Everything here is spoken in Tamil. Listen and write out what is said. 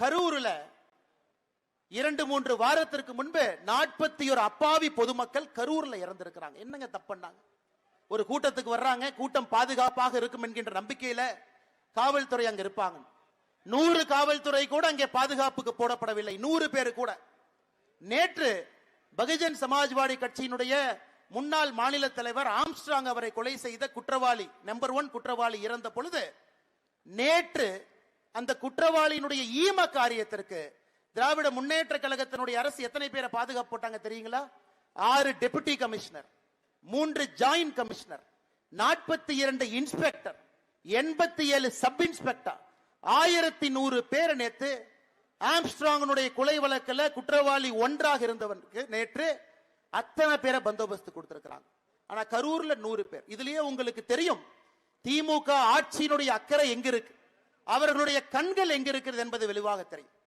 கரூர்ல 2-3 வாரத்திற்கு முன்பு 41 அப்பாவி பொதுமக்கள் கரூர்ல இறந்திருக்கிறாங்க. என்னங்க தப்புனாங்க? ஒரு கூட்டத்துக்கு வர்றாங்க, கூட்டம் பாதுகாப்பாக இருக்கும் என்கின்ற நம்பிக்கையில காவல்துறை அங்க இருப்பாங்க. 100 காவல்துறை கூட அங்கே பாதுகாப்புக்கு போடப்படவில்லை, 100 பேர் கூட. நேற்று பகுஜன் சமாஜ்வாடி கட்சியினுடைய முன்னாள் மாநில தலைவர் ஆம்ஸ்ட்ராங் அவரை கொலை செய்த குற்றவாளி, நம்பர் 1 குற்றவாளி இறந்த பொழுது, நேற்று அந்த குற்றவாளியினுடைய ஈம காரியத்திற்கு திராவிட முன்னேற்ற கழகத்தினுடைய அரசு எத்தனை பேரை பாதுகாப்பு போட்டாங்க தெரியுங்களா? 6 deputy commissioner, 3 joint commissioner, 42 inspector, 87 sub inspector, 1100 பேர் நேற்று ஆம்ஸ்ட்ராங்கனுடைய கொலை வழக்கில் குற்றவாளி 1ஆக இருந்தவனுக்கு நேற்று அத்தனை பேரை பந்தோபஸ்து கொடுத்திருக்கிறாங்க. ஆனா கரூர்ல 100 பேர். இதுலயே உங்களுக்கு தெரியும் திமுக ஆட்சியினுடைய அக்கறை எங்க இருக்கு, அவர்களுடைய கண்கள் எங்க இருக்கிறது என்பது வெளிவாக தெரியும்.